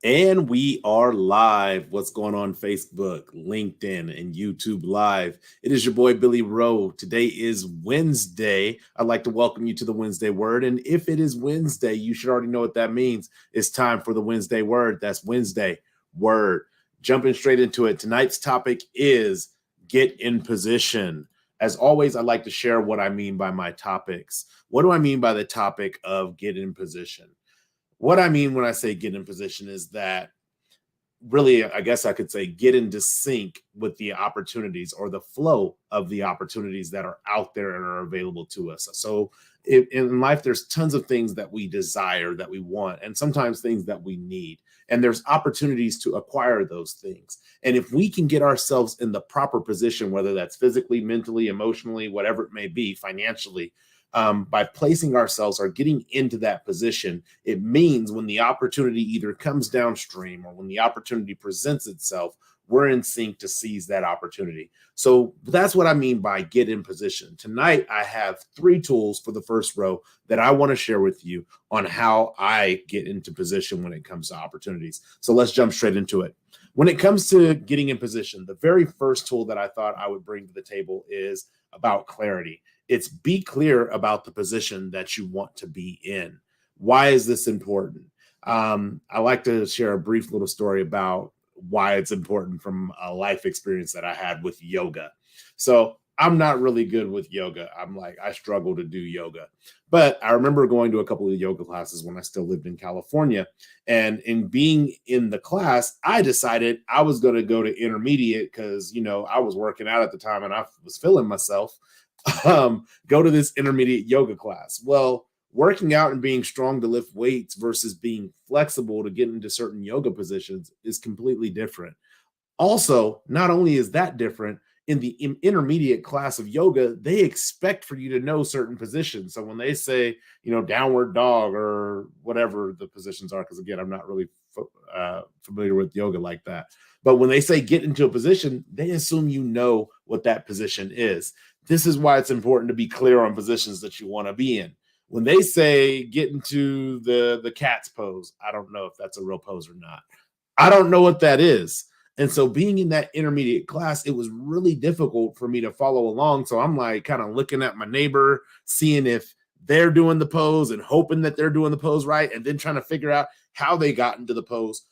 And we are live. What's going on Facebook, LinkedIn, and YouTube Live? It is your boy Billy Rowe. Today is Wednesday. I'd like to welcome you to the Wednesday Word. And if it is Wednesday, you should already know what that means. It's time for the Wednesday Word. That's Wednesday Word. Jumping straight into it. Tonight's topic is get in position. As always, I like to share what I mean by my topics. What do I mean by the topic of get in position? What I mean when I say get in position is that really, I guess I could say get into sync with the opportunities or the flow of the opportunities that are out there and are available to us. So in life, there's tons of things that we desire, that we want, and sometimes things that we need. And there's opportunities to acquire those things. And if we can get ourselves in the proper position, whether that's physically, mentally, emotionally, whatever it may be, financially, by placing ourselves or getting into that position, it means when the opportunity either comes downstream or when the opportunity presents itself, we're in sync to seize that opportunity. So that's what I mean by get in position. Tonight, I have 3 tools for the first row that I want to share with you on how I get into position when it comes to opportunities. So let's jump straight into it. When it comes to getting in position, the very first tool that I thought I would bring to the table is about clarity. It's be clear about the position that you want to be in. Why is this important? I like to share a brief little story about why it's important from a life experience that I had with yoga. So I'm not really good with yoga. I struggle to do yoga. But I remember going to a couple of yoga classes when I still lived in California. And in being in the class, I decided I was going to go to intermediate because, I was working out at the time and I was feeling myself. Go to this intermediate yoga class. Well, working out and being strong to lift weights versus being flexible to get into certain yoga positions is completely different. Also, not only is that different, in the intermediate class of yoga, they expect for you to know certain positions. So when they say, downward dog or whatever the positions are, because again, I'm not really familiar with yoga like that. But when they say get into a position, they assume you know what that position is. This is why it's important to be clear on positions that you want to be in. When they say get into the cat's pose, I don't know if that's a real pose or not. I don't know what that is. And so being in that intermediate class, it was really difficult for me to follow along. So I'm like kind of looking at my neighbor, seeing if they're doing the pose and hoping that they're doing the pose right, and then trying to figure out how they got into the pose.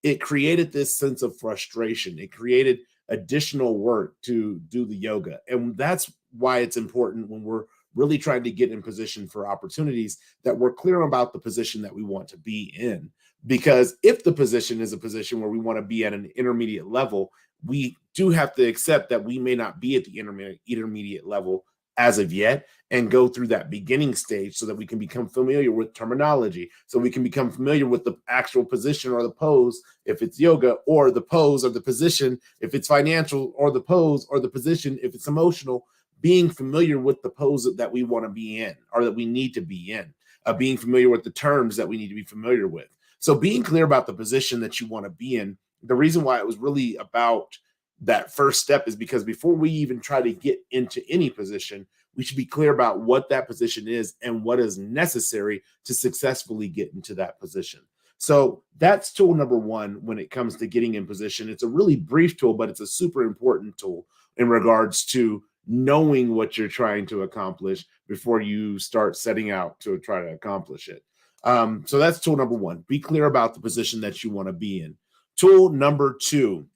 It created this sense of frustration. It created additional work to do the yoga. And that's why it's important when we're really trying to get in position for opportunities that we're clear about the position that we want to be in. Because if the position is a position where we want to be at an intermediate level, we do have to accept that we may not be at the intermediate level as of yet and go through that beginning stage so that we can become familiar with terminology, so we can become familiar with the actual position or the pose if it's yoga, or the pose or the position if it's financial, or the pose or the position if it's emotional. Being familiar with the pose that we want to be in or that we need to be in, being familiar with the terms that we need to be familiar with. So being clear about the position that you want to be in, the reason why it was really about that first step is because before we even try to get into any position, we should be clear about what that position is and what is necessary to successfully get into that position. So that's tool number 1 when it comes to getting in position. It's a really brief tool, but it's a super important tool in regards to knowing what you're trying to accomplish before you start setting out to try to accomplish it. So that's tool number 1. Be clear about the position that you want to be in. Tool number 2.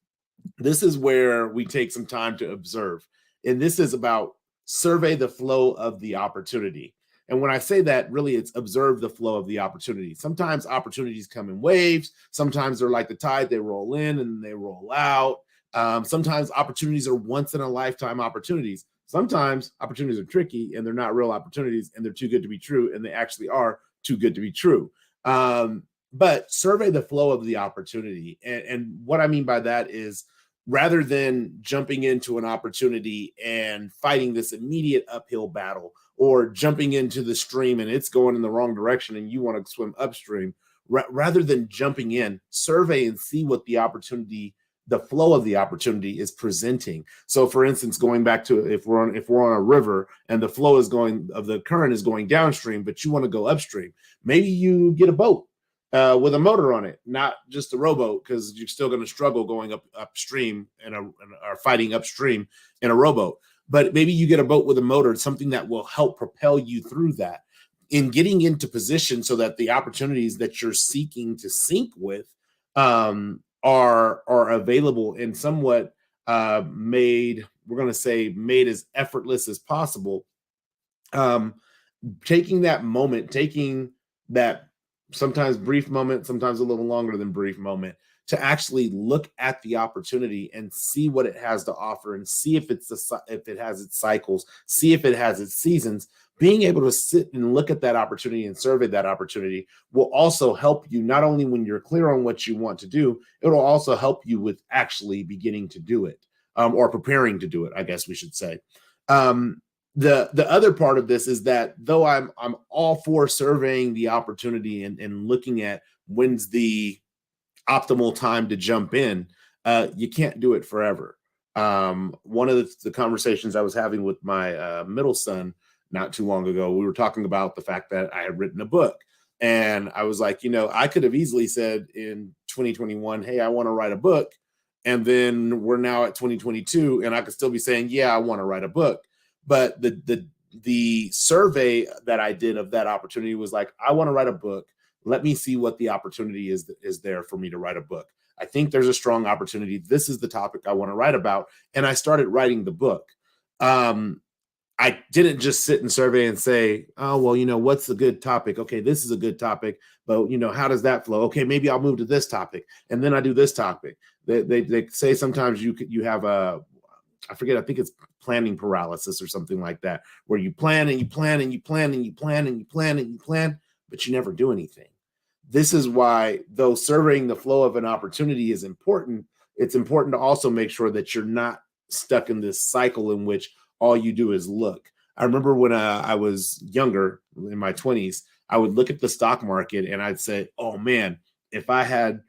This is where we take some time to observe. And this is about survey the flow of the opportunity. And when I say that, really, it's observe the flow of the opportunity. Sometimes opportunities come in waves. Sometimes they're like the tide. They roll in and they roll out. Sometimes opportunities are once in a lifetime opportunities. Sometimes opportunities are tricky and they're not real opportunities and they're too good to be true. And they actually are too good to be true. But survey the flow of the opportunity. And what I mean by that is, rather than jumping into an opportunity and fighting this immediate uphill battle, or jumping into the stream and it's going in the wrong direction and you want to swim upstream, rather than jumping in, survey and see what the opportunity, the flow of the opportunity is presenting. So for instance, going back to if we're on a river and the flow is going of the current is going downstream, but you want to go upstream, maybe you get a boat. with a motor on it, not just a rowboat, because you're still going to struggle going upstream or fighting upstream in a rowboat. But maybe you get a boat with a motor, something that will help propel you through that in getting into position so that the opportunities that you're seeking to sync with are available and somewhat made, we're going to say, made as effortless as possible. Um, Taking that moment, taking that sometimes brief moment, sometimes a little longer than brief moment, to actually look at the opportunity and see what it has to offer, and see if if it has its cycles, see if it has its seasons. Being able to sit and look at that opportunity and survey that opportunity will also help you, not only when you're clear on what you want to do, it will also help you with actually beginning to do it, or preparing to do it, I guess we should say. Um, the other part of this is that though I'm all for surveying the opportunity and looking at when's the optimal time to jump in, you can't do it forever. One of the conversations I was having with my middle son not too long ago, we were talking about the fact that I had written a book. And I was like, I could have easily said in 2021, hey, I want to write a book. And then we're now at 2022, and I could still be saying, yeah, I want to write a book. But the survey that I did of that opportunity was like, I want to write a book. Let me see what the opportunity is there for me to write a book. I think there's a strong opportunity. This is the topic I want to write about. And I started writing the book. I didn't just sit and survey and say, oh, well, what's a good topic? Okay, this is a good topic, but how does that flow? Okay, maybe I'll move to this topic. And then I do this topic. They say sometimes you have I forget, I think it's planning paralysis or something like that, where you plan and you plan and you plan and you plan and you plan and you plan, but you never do anything. This is why, though surveying the flow of an opportunity is important, it's important to also make sure that you're not stuck in this cycle in which all you do is look. I remember when I was younger, in my 20s, I would look at the stock market and I'd say, oh man, if I had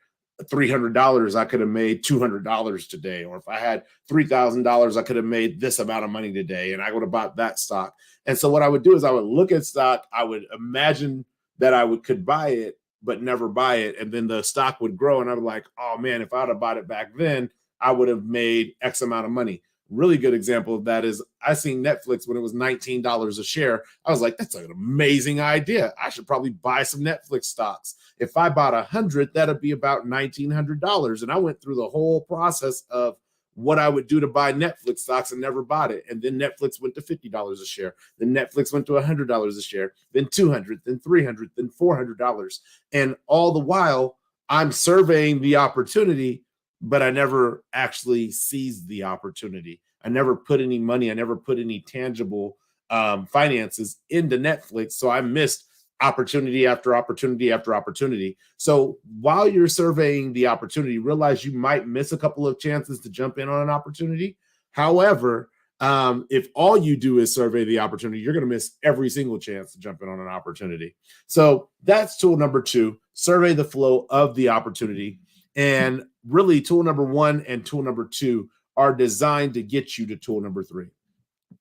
$300, I could have made $200 today. Or if I had $3,000, I could have made this amount of money today, and I would have bought that stock. And so what I would do is I would look at stock, I would imagine that could buy it, but never buy it. And then the stock would grow, and I would like, oh man, if I'd have bought it back then, I would have made X amount of money. Really good example of that is I seen Netflix when it was $19 a share. I was like, that's an amazing idea. I should probably buy some Netflix stocks. If I bought 100, that'd be about $1,900. And I went through the whole process of what I would do to buy Netflix stocks and never bought it. And then Netflix went to $50 a share. Then Netflix went to $100 a share, then $200, then $300, then $400. And all the while I'm surveying the opportunity, but I never actually seized the opportunity. I never put any money, I never put any tangible finances into Netflix. So I missed opportunity after opportunity after opportunity. So while you're surveying the opportunity, realize you might miss a couple of chances to jump in on an opportunity. However, if all you do is survey the opportunity, you're going to miss every single chance to jump in on an opportunity. So that's tool number 2, survey the flow of the opportunity. And really, tool number 1 and tool number 2 are designed to get you to tool number 3,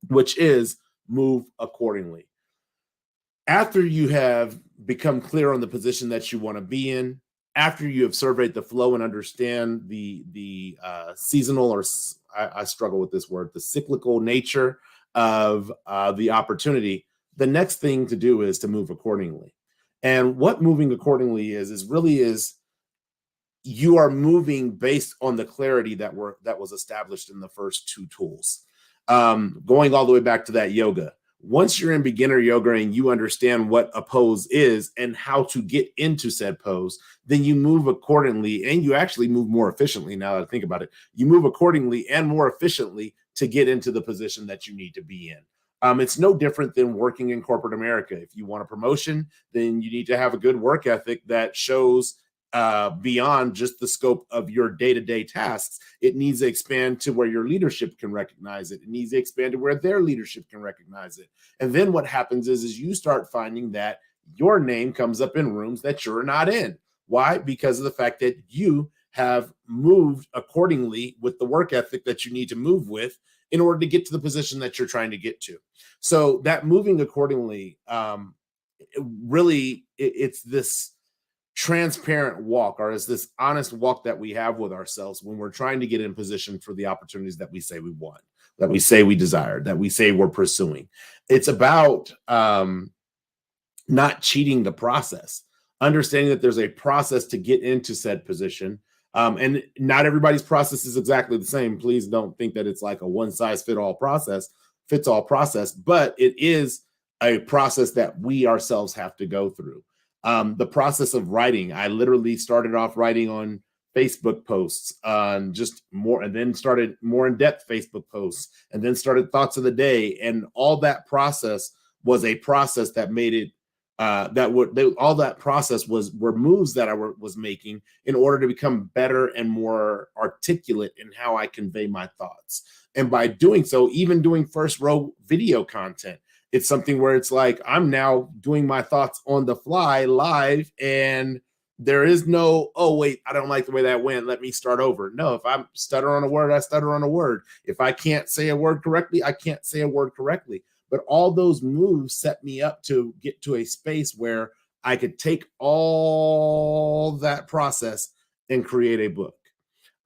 which is move accordingly. After you have become clear on the position that you want to be in, after you have surveyed the flow and understand the seasonal, or I struggle with this word, the cyclical nature of the opportunity, the next thing to do is to move accordingly. And what moving accordingly is you are moving based on the clarity that was established in the first 2 tools. Going all the way back to that yoga. Once you're in beginner yoga and you understand what a pose is and how to get into said pose, then you move accordingly, and you actually move more efficiently. Now that I think about it, you move accordingly and more efficiently to get into the position that you need to be in. It's no different than working in corporate America. If you want a promotion, then you need to have a good work ethic that shows beyond just the scope of your day-to-day tasks. It needs to expand to where your leadership can recognize it. It needs to expand to where their leadership can recognize it. And then what happens is you start finding that your name comes up in rooms that you're not in. Why? Because of the fact that you have moved accordingly with the work ethic that you need to move with in order to get to the position that you're trying to get to. So that moving accordingly, it's this transparent walk, or is this honest walk that we have with ourselves when we're trying to get in position for the opportunities that we say we want, that we say we desire, that we say we're pursuing. It's about not cheating the process, understanding that there's a process to get into said position. And not everybody's process is exactly the same. Please don't think that it's like a one size fits all process, but it is a process that we ourselves have to go through. The process of writing, I literally started off writing on Facebook posts, just more, and then started more in-depth Facebook posts, and then started thoughts of the day. And all that process was a process that made it all that process were moves that I was making in order to become better and more articulate in how I convey my thoughts. And by doing so, even doing first row video content, it's something where it's like I'm now doing my thoughts on the fly live, and there is no, oh wait, I don't like the way that went, let me start over. No, if I stutter on a word, I stutter on a word. If I can't say a word correctly, I can't say a word correctly. But all those moves set me up to get to a space where I could take all that process and create a book.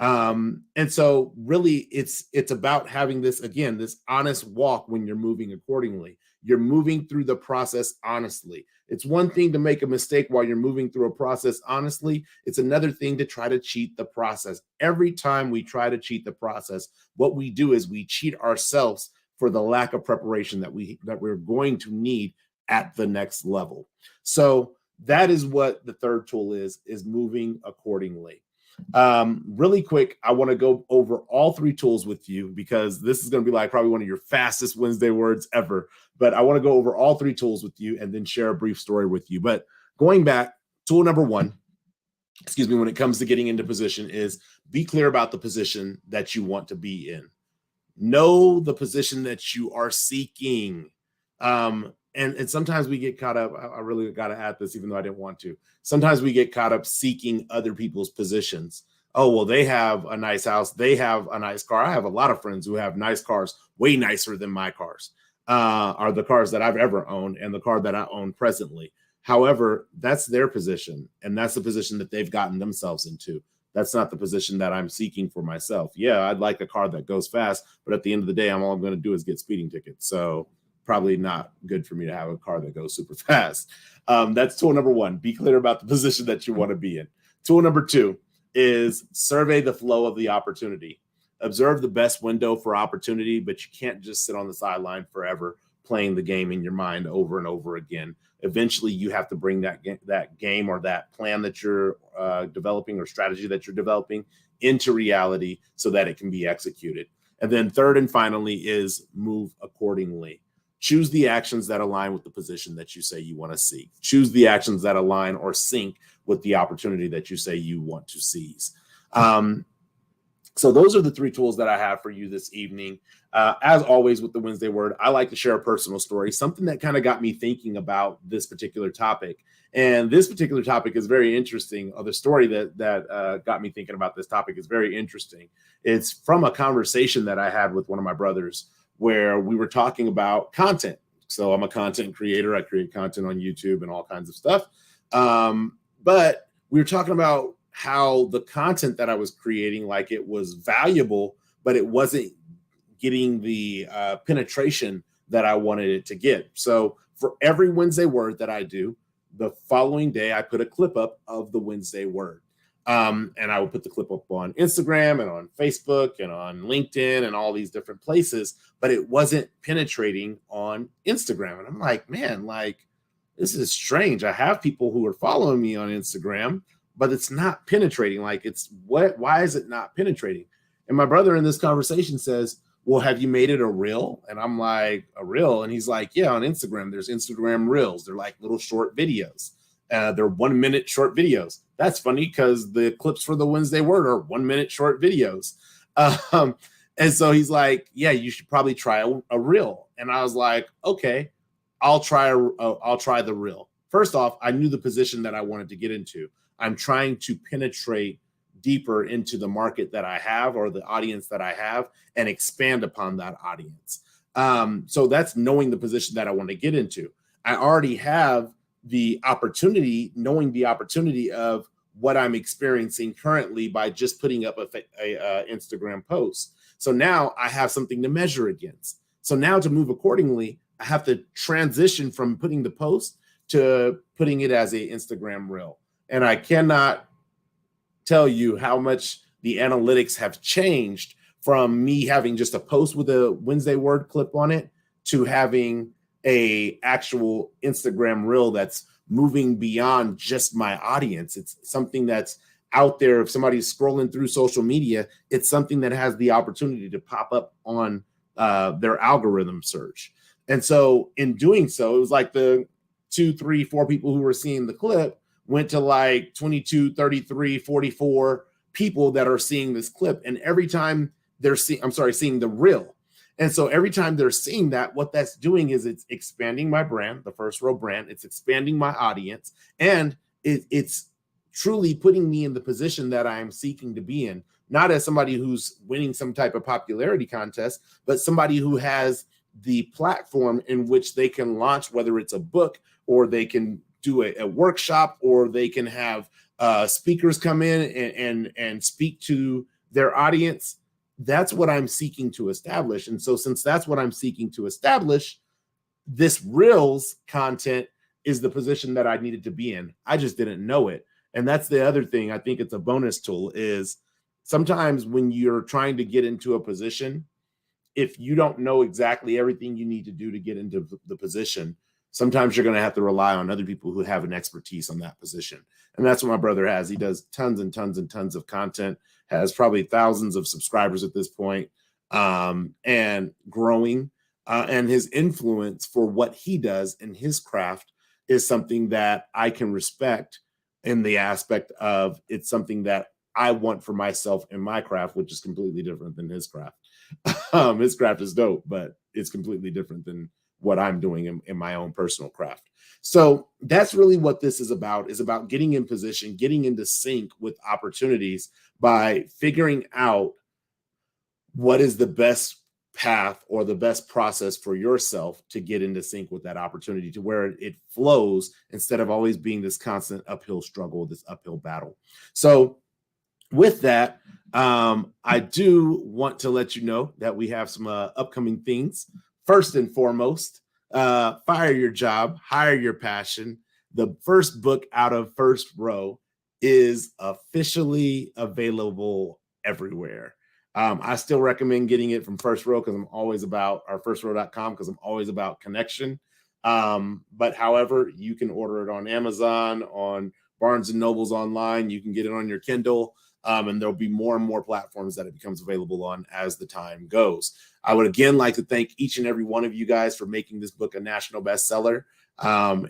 And so really it's about having this, again, this honest walk when you're moving accordingly. You're moving through the process honestly. It's one thing to make a mistake while you're moving through a process honestly. It's another thing to try to cheat the process. Every time we try to cheat the process, what we do is we cheat ourselves for the lack of preparation that we're going to need at the next level. So that is what the third tool is moving accordingly. Really quick, I want to go over all three tools with you because this is going to be like probably one of your fastest Wednesday words ever. But I want to go over all three tools with you and then share a brief story with you. But going back, tool number one, when it comes to getting into position is be clear about the position that you want to be in. Know the position that you are seeking. And sometimes we get caught up. I really got to add this, even though I didn't want to. Sometimes we get caught up seeking other people's positions. Oh, well, they have a nice house. They have a nice car. I have a lot of friends who have nice cars, way nicer than my cars, are the cars that I've ever owned and the car that I own presently. However, that's their position, and that's the position that they've gotten themselves into. That's not the position that I'm seeking for myself. Yeah, I'd like a car that goes fast, but at the end of the day, all I'm going to do is get speeding tickets. So probably not good for me to have a car that goes super fast. That's tool number one. Be clear about the position that you want to be in. Tool number two is survey the flow of the opportunity. Observe the best window for opportunity, but you can't just sit on the sideline forever playing the game in your mind over and over again. Eventually, you have to bring that game or that plan that you're developing or strategy that you're developing into reality so that it can be executed. And then third and finally is move accordingly. Choose the actions that align with the position that you say you want to seek. Choose the actions that align or sync with the opportunity that you say you want to seize. So those are the three tools that I have for you this evening. As always with the Wednesday Word, I like to share a personal story, something that kind of got me thinking about this particular topic. And this particular topic is very interesting. The story that got me thinking about this topic is very interesting. It's from a conversation that I had with one of my brothers where we were talking about content. So I'm a content creator. I create content on YouTube and all kinds of stuff. But we were talking about how the content that I was creating, like it was valuable, but it wasn't getting the penetration that I wanted it to get. So for every Wednesday Word that I do, the following day, I put a clip up of the Wednesday Word. And I would put the clip up on Instagram and on Facebook and on LinkedIn and all these different places, but it wasn't penetrating on Instagram. And I'm like, man, like, this is strange. I have people who are following me on Instagram, but it's not penetrating. Like, why is it not penetrating? And my brother in this conversation says, well, have you made it a reel? And I'm like, a reel? And he's like, yeah, on Instagram, there's Instagram reels. They're like little short videos. They're 1 minute short videos. That's funny because the clips for the Wednesday Word are 1 minute short videos. And so he's like, yeah, you should probably try a reel. And I was like, okay, I'll try the reel. First off, I knew the position that I wanted to get into. I'm trying to penetrate deeper into the market that I have or the audience that I have and expand upon that audience. So that's knowing the position that I want to get into. I already have the opportunity, knowing the opportunity of what I'm experiencing currently by just putting up a Instagram post. So now I have something to measure against. So now to move accordingly, I have to transition from putting the post to putting it as a Instagram reel. And I cannot tell you how much the analytics have changed from me having just a post with a Wednesday word clip on it to having a actual Instagram reel that's moving beyond just my audience. It's something that's out there. If somebody's scrolling through social media, it's something that has the opportunity to pop up on their algorithm search. And so in doing so, it was like the 2, 3, 4 people who were seeing the clip went to like 22, 33, 44 people that are seeing this clip. And every time they're seeing the reel. And so every time they're seeing that, what that's doing is it's expanding my brand, the First Row brand. It's expanding my audience, and it's truly putting me in the position that I am seeking to be in, not as somebody who's winning some type of popularity contest, but somebody who has the platform in which they can launch, whether it's a book or they can do a workshop, or they can have speakers come in and speak to their audience. That's what I'm seeking to establish. And so since that's what I'm seeking to establish, this Reels content is the position that I needed to be in. I just didn't know it. And that's the other thing. I think it's a bonus tool is sometimes when you're trying to get into a position, if you don't know exactly everything you need to do to get into the position, sometimes you're going to have to rely on other people who have an expertise on that position. And that's what my brother has. He does tons and tons and tons of content, has probably thousands of subscribers at this point, and growing. And his influence for what he does in his craft is something that I can respect in the aspect of it's something that I want for myself in my craft, which is completely different than his craft. His craft is dope, but it's completely different than what I'm doing in my own personal craft. So that's really what this is about getting in position, getting into sync with opportunities by figuring out what is the best path or the best process for yourself to get into sync with that opportunity to where it flows instead of always being this constant uphill struggle, this uphill battle. So with that, I do want to let you know that we have some upcoming things. First and foremost, Fire Your Job, Hire Your Passion. The first book out of First Row is officially available everywhere. I still recommend getting it from First Row because I'm always about, or firstrow.com, because I'm always about connection. But however, you can order it on Amazon, on Barnes and Nobles online. You can get it on your Kindle. And there'll be more and more platforms that it becomes available on as the time goes. I would again like to thank each and every one of you guys for making this book a national bestseller.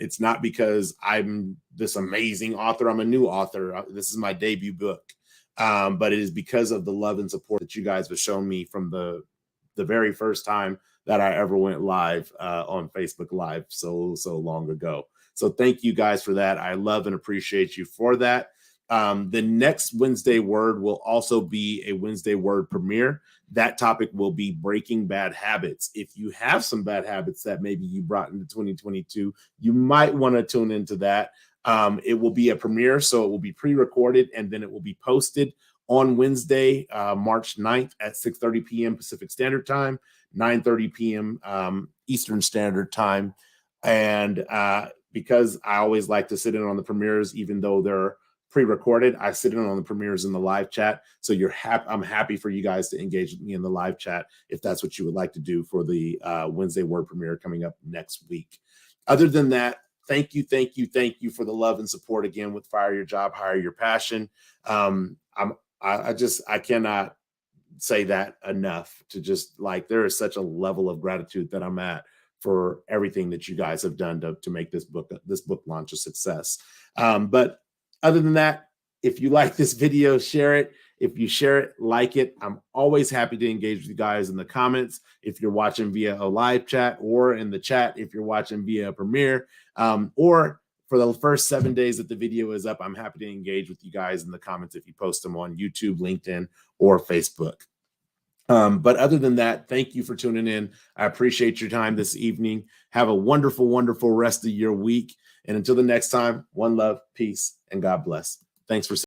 It's not because I'm this amazing author. I'm a new author. This is my debut book. But it is because of the love and support that you guys have shown me from the very first time that I ever went live on Facebook Live so long ago. So thank you guys for that. I love and appreciate you for that. The next Wednesday word will also be a Wednesday word premiere. That topic will be breaking bad habits. If you have some bad habits that maybe you brought into 2022, you might want to tune into that. It will be a premiere, so it will be pre-recorded, and then it will be posted on Wednesday, March 9th at 6:30 p.m. Pacific Standard Time, 9:30 p.m. Eastern Standard Time. And because I always like to sit in on the premieres, even though they're pre-recorded, I sit in on the premieres in the live chat. So I'm happy for you guys to engage with me in the live chat if that's what you would like to do for the Wednesday word premiere coming up next week. Other than that, thank you for the love and support again with Fire Your Job, Hire Your Passion. I cannot say that enough. To just like, there is such a level of gratitude that I'm at for everything that you guys have done to make this book launch a success. But other than that, if you like this video, share it. If you share it, like it. I'm always happy to engage with you guys in the comments if you're watching via a live chat, or in the chat if you're watching via a premiere, or for the first 7 days that the video is up, I'm happy to engage with you guys in the comments if you post them on YouTube, LinkedIn, or Facebook. But other than that, thank you for tuning in. I appreciate your time this evening. Have a wonderful, wonderful rest of your week. And until the next time, one love, peace, and God bless. Thanks for